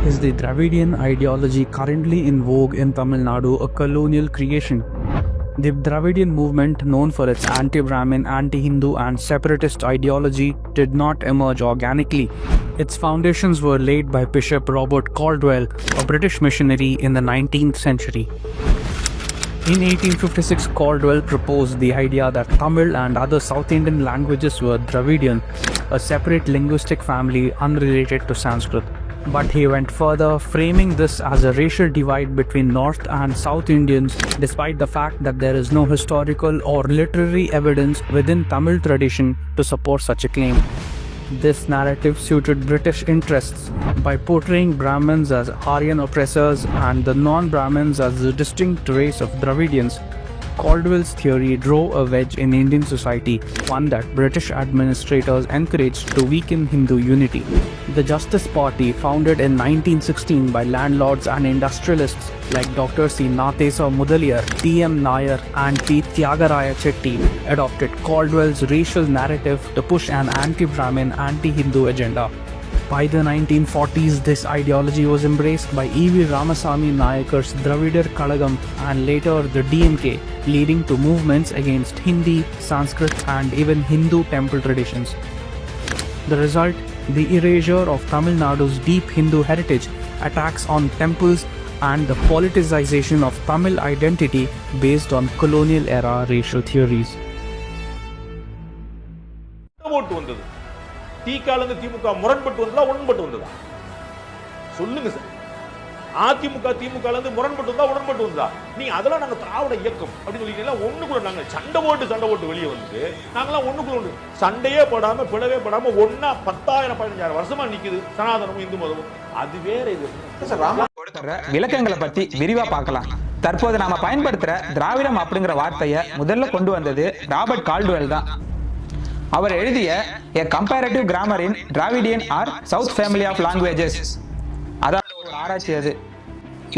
Is the Dravidian ideology currently in vogue in Tamil Nadu a colonial creation? The Dravidian movement, known for its anti-Brahmin, anti-Hindu and separatist ideology, did not emerge organically. Its foundations were laid by Bishop Robert Caldwell, a British missionary in the 19th century. In 1856, Caldwell proposed the idea that Tamil and other South Indian languages were Dravidian, a separate linguistic family unrelated to Sanskrit. But he went further, framing this as a racial divide between North and South Indians, despite the fact that there is no historical or literary evidence within Tamil tradition to support such a claim. This narrative suited British interests by portraying Brahmins as Aryan oppressors and the non-Brahmins as a distinct race of Dravidians. Caldwell's theory drove a wedge in Indian society, one that British administrators encouraged to weaken Hindu unity. The Justice Party, founded in 1916 by landlords and industrialists like Dr. C. Nathesa Mudaliar, T. M. Nair, and P. Tyagaraya Chetty, adopted Caldwell's racial narrative to push an anti-Brahmin, anti-Hindu agenda. By the 1940s, this ideology was embraced by E. V. Ramasamy Nayakar's Dravidar Kalagam and later the DMK, leading to movements against Hindi, Sanskrit and even Hindu temple traditions. The result, the erasure of Tamil Nadu's deep Hindu heritage, attacks on temples and the politicization of Tamil identity based on colonial era racial theories. தீக்காலந்து திமுக முரண்பட்டு வந்ததா உடன்பட்டு வந்ததா சொல்லுங்க sir. AIADMK திமுகலேருந்து முரண்பட்டு வந்தா உடன்பட்டு வந்ததா? நீங்க அதெல்லாம் நாங்க திராவிட இயக்கம் அப்படின்னு சொல்லிட்டீங்களா? ஒண்ணுக்குள்ள நாங்க சண்டை போட்டு வெளியே வந்து நாங்களாம் ஒண்ணுக்குள்ள சண்டையே போடாம பிளவே போடாம ஒன்னா 10,000-15,000 வருஷமா நிக்குது சனாதனமும் இந்து மதமும். அது வேற இது. விளக்கங்களை பத்தி விரிவா பார்க்கலாம். தற்போது நாம பயன்படுத்துற திராவிடம் அப்படிங்கிற வார்த்தையை முதல்ல கொண்டு வந்தது ராபர்ட் கால்டுவெல் தான். அவர் எழுதிய A Comparative Grammar in Dravidian or South Family of Languages, அதாவது ஒரு ஆராய்ச்சி. அது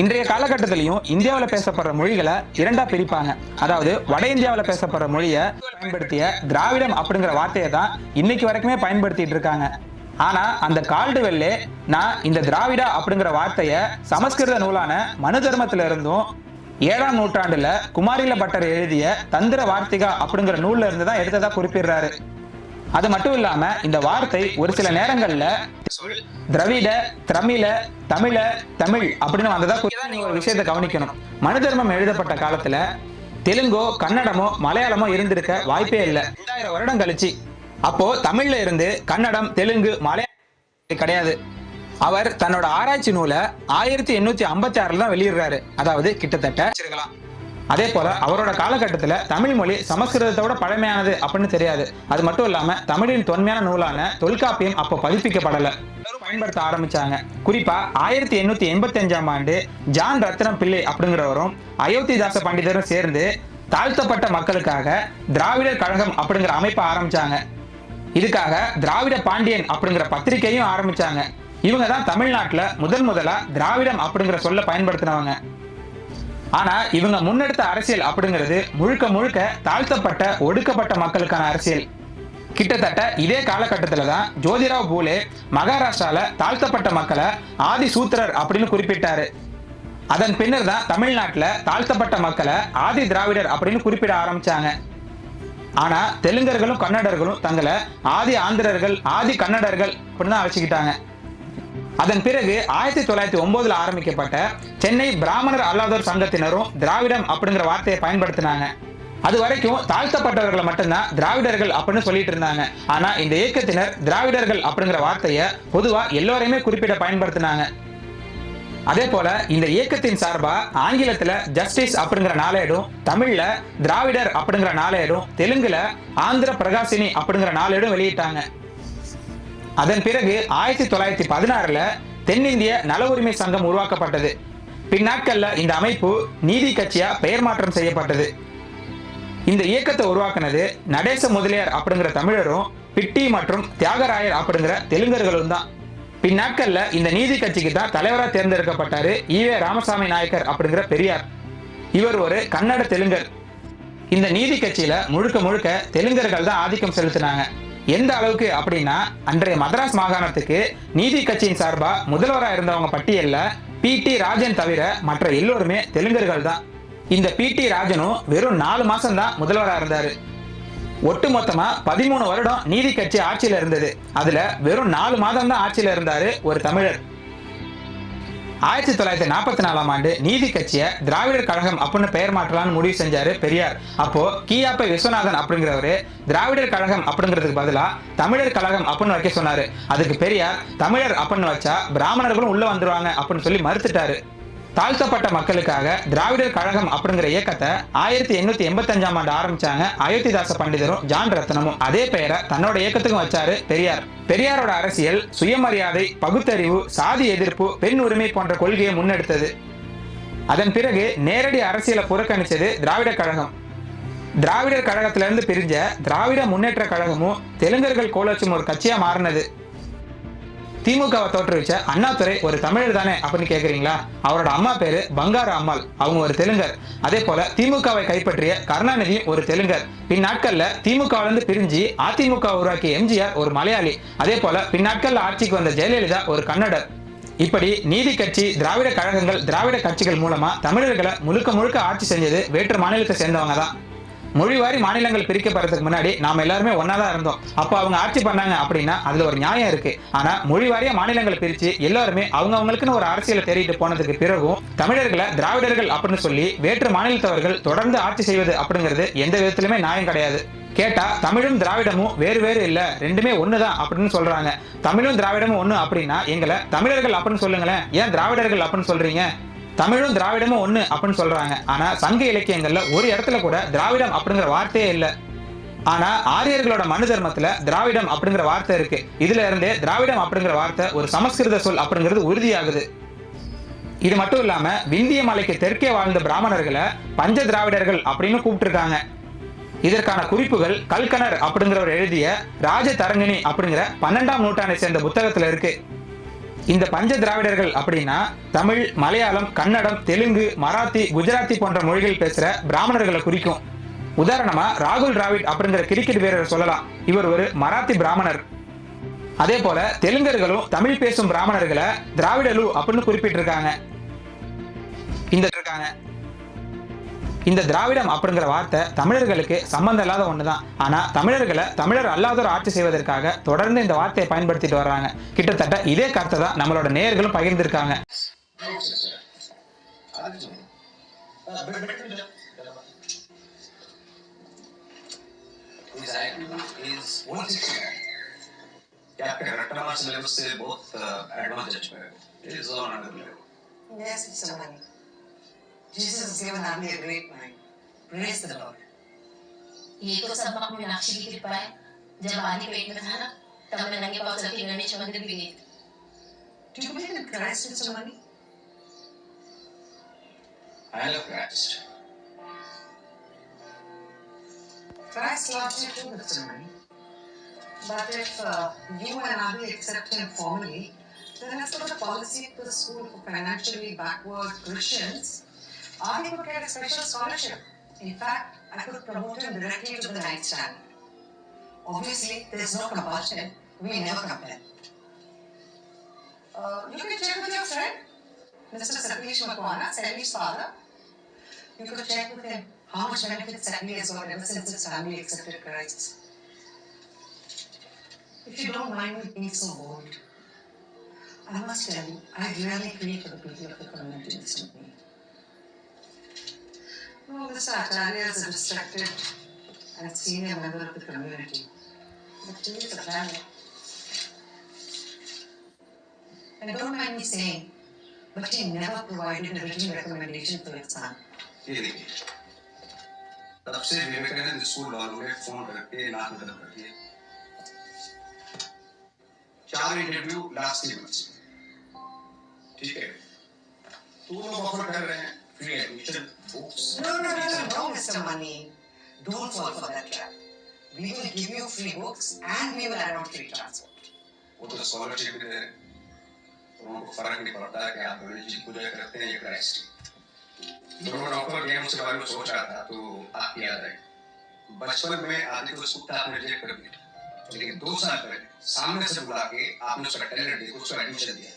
இன்றைய காலகட்டத்திலையும் இந்தியாவில் பேசப்படுற மொழிகளை இரண்டா பிரிப்பாங்க. அதாவது வட இந்தியாவில் பேசப்படுற மொழியை பயன்படுத்திய திராவிடம் அப்படிங்கிற வார்த்தையை தான் இன்னைக்கு வரைக்குமே பயன்படுத்திட்டு இருக்காங்க. ஆனா அந்த கால்டுவெல்லே நான் இந்த திராவிடா அப்படிங்கிற வார்த்தையை சமஸ்கிருத நூலான மனு தர்மத்தில இருந்தும் 7ஆம் நூற்றாண்டுல குமாரில பட்டர் எழுதிய தந்திர வார்த்திகா அப்படிங்கிற நூல்ல இருந்து தான் எடுத்ததா குறிப்பிடுறாரு. அது மட்டும் இல்லாம இந்த வார்த்தை ஒரு சில நேரங்கள்ல திராவிட, திரமிழ, தமிழ, தமிழ் அப்படின்னு வந்ததா நீங்க ஒரு விஷயத்தை கவனிக்கணும். மனு தர்மம் எழுதப்பட்ட காலத்துல தெலுங்கோ, கன்னடமோ, மலையாளமோ இருந்திருக்க வாய்ப்பே இல்லை. 2000 வருடம் கழிச்சு அப்போ தமிழ்ல இருந்து கன்னடம், தெலுங்கு, மலையாளம் கிடையாது. அவர் தன்னோட ஆராய்ச்சி நூலை 1856 தான் வெளியிடுறாரு. அதாவது கிட்டத்தட்ட அதே போல அவரோட காலகட்டத்தில் தமிழ் மொழி சமஸ்கிருதத்தோட பழமையானது அப்படின்னு தெரியாது. அது மட்டும் இல்லாம தமிழின் தொன்மையான நூலான தொல்காப்பியம் அப்போ பதிப்பிக்கப்படல, பயன்படுத்த ஆரம்பிச்சாங்க. குறிப்பா 1885ஆம் ஆண்டு ஜான் ரத்னம் பிள்ளை அப்படிங்கிறவரும் அயோத்திதாச பண்டிதரும் சேர்ந்து தாழ்த்தப்பட்ட மக்களுக்காக திராவிடர் கழகம் அப்படிங்கிற அமைப்பை ஆரம்பிச்சாங்க. இதுக்காக திராவிட பாண்டியன் அப்படிங்கிற பத்திரிகையும் ஆரம்பிச்சாங்க. இவங்க தான் தமிழ்நாட்டுல முதலா திராவிடம் அப்படிங்கிற சொல்ல பயன்படுத்தினவங்க. ஆனா இவங்க முன்னெடுத்த அரசியல் அப்படிங்கிறது முழுக்க தாழ்த்தப்பட்ட ஒடுக்கப்பட்ட மக்களுக்கான அரசியல். கிட்டத்தட்ட இதே காலகட்டத்துல தான் ஜோதிராவ் பூலே மகாராஷ்டிரால தாழ்த்தப்பட்ட மக்களை ஆதி சூத்திரர் அப்படின்னு குறிப்பிட்டாரு. அதன் பின்னர் தான் தமிழ்நாட்டுல தாழ்த்தப்பட்ட மக்களை ஆதி திராவிடர் அப்படின்னு குறிப்பிட ஆரம்பிச்சாங்க. ஆனா தெலுங்கர்களும் கன்னடர்களும் தங்களை ஆதி ஆந்திரர்கள், ஆதி கன்னடர்கள் அப்படின்னு தான் அழைச்சிக்கிட்டாங்க. அதன் பிறகு 1909 ஆரம்பிக்கப்பட்ட சென்னை பிராமணர் அல்லாதோர் சங்கத்தினரும் திராவிடம் அப்படிங்கிற வார்த்தையை பயன்படுத்தினாங்க. அது வரைக்கும் தாழ்த்தப்பட்டவர்களை மட்டும்தான் திராவிடர்கள் அப்படின்னு சொல்லிட்டு இருந்தாங்க. ஆனா இந்த இயக்கத்தினர் திராவிடர்கள் அப்படிங்கிற வார்த்தையை பொதுவா எல்லோரையுமே குறிப்பிட பயன்படுத்தினாங்க. அதே போல இந்த இயக்கத்தின் சார்பா ஆங்கிலத்துல ஜஸ்டிஸ் அப்படிங்கிற நாளேடும், தமிழ்ல திராவிடர் அப்படிங்கிற நாளேடும், தெலுங்குல ஆந்திர பிரகாசினி அப்படிங்கிற நாளேடும் வெளியிட்டாங்க. அதன் பிறகு 1916 தென்னிந்திய நல உரிமை சங்கம் உருவாக்கப்பட்டது. பின்னாட்கள்ல இந்த அமைப்பு நீதி கட்சியா பெயர் மாற்றம் செய்யப்பட்டது. இந்த இயக்கத்தை உருவாக்குனது நடேச முதலியார் அப்படிங்கிற தமிழரும், பிட்டி மற்றும் தியாகராயர் அப்படிங்கிற தெலுங்கர்களும் தான். பின்னாட்கள்ல இந்த நீதி கட்சிக்கு தான் தலைவராக தேர்ந்தெடுக்கப்பட்டாரு ஈவே ராமசாமி நாயக்கர் அப்படிங்கிற பெரியார். இவர் ஒரு கன்னட தெலுங்கர். இந்த நீதி கட்சியில முழுக்க தெலுங்கர்கள் தான் ஆதிக்கம் செலுத்தினாங்க. எந்த அளவுக்கு அப்படின்னா, அன்றைய மதராஸ் மாகாணத்துக்கு நீதி கட்சியின் சார்பா முதல்வராக இருந்தவங்க பட்டியல்ல பி.டி. ராஜன் தவிர மற்ற எல்லோருமே தெலுங்கர்கள் தான். இந்த பி.டி. ராஜனும் வெறும் 4 மாசம் தான் முதல்வராக இருந்தாரு. ஒட்டு மொத்தமா 13 வருடம் நீதி கட்சி ஆட்சியில இருந்தது. அதுல வெறும் 4 மாதம் தான் ஆட்சியில இருந்தாரு ஒரு தமிழர். 1944ஆம் ஆண்டு நீதி கட்சியை திராவிடர் கழகம் அப்படின்னு பெயர் மாற்றலாம்னு முடிவு செஞ்சாரு பெரியார். அப்போ கீயாப்பை விஸ்வநாதன் அப்படிங்கிறவரு திராவிடர் கழகம் அப்படிங்கிறதுக்கு பதிலா தமிழர் கழகம் அப்படின்னு வைக்க சொன்னாரு. அதுக்கு பெரியார் தமிழர் அப்படின்னு வச்சா பிராமணர்களும் உள்ள வந்துருவாங்க அப்படின்னு சொல்லி மறுத்துட்டாரு. தாழ்த்தப்பட்ட மக்களுக்காக திராவிடர் கழகம் அப்படிங்கிற இயக்கத்தை 1885ஆம் ஆண்டு ஆரம்பிச்சாங்க அயோத்திதாச பண்டிதரும் ஜான் ரத்னமும். அதே பெயரை தன்னோட இயக்கத்துக்கும் வச்சாரு பெரியார். பெரியாரோட அரசியல் சுயமரியாதை, பகுத்தறிவு, சாதி எதிர்ப்பு, பெண் உரிமை போன்ற கொள்கையை முன்னெடுத்தது. அதன் பிறகு நேரடி அரசியலை புறக்கணிச்சது திராவிடர் கழகம். திராவிடர் கழகத்திலிருந்து பிரிஞ்ச திராவிட முன்னேற்ற கழகமும் தெலுங்கர்கள் கோலோச்சும் ஒரு கட்சியா மாறினது. திமுகவை தோற்றுவிச்ச அண்ணாதுரை ஒரு தமிழர் தானே அப்படின்னு கேக்குறீங்களா? அவரோட அம்மா பேரு பங்கார அம்மாள், அவங்க ஒரு தெலுங்கர். அதே போல திமுகவை கைப்பற்றிய கருணாநிதியும் ஒரு தெலுங்கர். பின்னாட்கள்ல திமுகவிலிருந்து பிரிஞ்சு அதிமுக உருவாக்கிய எம்ஜிஆர் ஒரு மலையாளி. அதே போல பின்னாட்கள்ல ஆட்சிக்கு வந்த ஜெயலலிதா ஒரு கன்னடர். இப்படி நீதி கட்சி, திராவிட கழகங்கள், திராவிட கட்சிகள் மூலமா தமிழர்களை முழுக்க முழுக்க ஆட்சி செஞ்சது வேற்று மாநிலத்தை சேர்ந்தவங்க தான். மொழிவாரி மாநிலங்கள் பிரிக்கப்படுறதுக்கு முன்னாடி நாம எல்லாருமே ஒன்னாதான் இருந்தோம். அப்போ அவங்க ஆட்சி பண்ணாங்க அப்படின்னா அதுல ஒரு நியாயம் இருக்கு. ஆனா மொழிவாரிய மாநிலங்களை பிரிச்சு எல்லாருமே அவங்களுக்குன்னு ஒரு அரசியலை தேடிட்டு போனதுக்கு பிறகும் தமிழர்களை திராவிடர்கள் அப்படின்னு சொல்லி வேற்று மாநிலத்தவர்கள் தொடர்ந்து ஆட்சி செய்வது அப்படிங்கிறது எந்த விதத்திலுமே நியாயம் கிடையாது. கேட்டா தமிழும் திராவிடமும் வேறு வேறு இல்ல, ரெண்டுமே ஒண்ணுதான் அப்படின்னு சொல்றாங்க. தமிழும் திராவிடமும் ஒண்ணு அப்படின்னா எங்களை தமிழர்கள் அப்படின்னு சொல்லுங்களேன், ஏன் திராவிடர்கள் அப்படின்னு சொல்றீங்க? தமிழும் திராவிடமும் ஒண்ணு அப்படின்னு சொல்றாங்க. ஆனா சங்க இலக்கியங்கள்ல ஒரு இடத்துல கூட திராவிடம் அப்படிங்கிற வார்த்தையே இல்ல. ஆனா ஆரியர்களோட மனு தர்மத்துல திராவிடம் அப்படிங்கிற வார்த்தை இருக்கு. இதுல இருந்தே திராவிடம் அப்படிங்கிற வார்த்தை ஒரு சமஸ்கிருத சொல் அப்படிங்கிறது உறுதியாகுது. இது மட்டும் இல்லாம விந்திய மலைக்கு தெற்கே வாழ்ந்த பிராமணர்களை பஞ்ச திராவிடர்கள் அப்படின்னு கூப்பிட்டுருக்காங்க. இதற்கான குறிப்புகள் கல்கனர் அப்படிங்கிறவர் எழுதிய ராஜ தரங்கிணி அப்படிங்கிற 12ஆம் நூற்றாண்டை சேர்ந்த புத்தகத்துல இருக்கு. இந்த பஞ்ச திராவிடர்கள் அப்படின்னா தமிழ், மலையாளம், கன்னடம், தெலுங்கு, மராத்தி, குஜராத்தி போன்ற மொழிகள் பேசுற பிராமணர்களை குறிக்கும். உதாரணமா ராகுல் டிராவிட் அப்படிங்கிற கிரிக்கெட் வீரர் சொல்லலாம், இவர் ஒரு மராத்தி பிராமணர். அதே போல தெலுங்கர்களும் தமிழ் பேசும் பிராமணர்களை திராவிடலு அப்படின்னு குறிப்பிட்டிருக்காங்க. இந்த திராவிடம் அப்படிங்கிற வார்த்தை தமிழர்களுக்கு சம்பந்தம் இல்லாத ஒண்ணுதான். ஆனா தமிழர்களை தமிழர் அல்லாதோர் ஆட்சி செய்வதற்காக தொடர்ந்து இந்த வார்த்தையை பயன்படுத்திட்டு வர்றாங்க. கிட்டத்தட்ட இதே கருத்தை தான் நம்மளோட நேயர்களும் பகிர்ந்திருக்காங்க. Jesus has given Andy a great mind. Praise the Lord. ये तो सब अपनी नाक्षी की कृपा है। जब आदि पेट में था ना, तब मैं नंगे पांव चल के गणेश मंदिर भी गई थी। Do you believe in Christ, Mr. Mani? I love Christ. Christ loves you too, Mr. Mani. But if you and Andy accept him formally, then as per the policy of the school for financially backward Christians, Adi could get a special scholarship. In fact, I could promote him directly to the 9th standard. Obviously, there is no compulsion. We never compel. You can check with your friend, Mr. Satish Makwana, Sally's father. You could check with him how much benefit Sally has got ever since his family accepted Christ. If you don't mind me being so bold, I must tell you, I really feel for the people of the community, Mr. Mani. No, Mr. Acharya is a distracted and senior member of the community. But he is a family. And don't mind me saying, but he never provided a written recommendation for his son. ये देखिए, तब से Vivekananda school वालों ने phone करके ना मदद कर दिए। 4 इंटरव्यू लास्ट 3 मंथ्स में, ठीक है? तो वो लोग ऑफर कर रहे हैं free admission, books. No, Mr. Mani. Don't fall for that trap. We will give you free books and we will add on free transport. वो तो स्कॉलरशिप दे रहे हैं, तो उनको फर्क नहीं पड़ता कि आप गणेश जी पूजा करते हैं या क्राइस्ट। उन्होंने ऑफर किया, मुझसे बारे में सोच रहा था तो आप याद है बचपन में आदि को सुखता आपने रिजेक्ट कर दिया, लेकिन 2 साल पहले सामने से बुला के आपने उसका टैलेंट देखो, उसको एडमिशन दिया.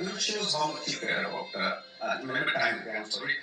It shows how much you care about time. I'm sorry.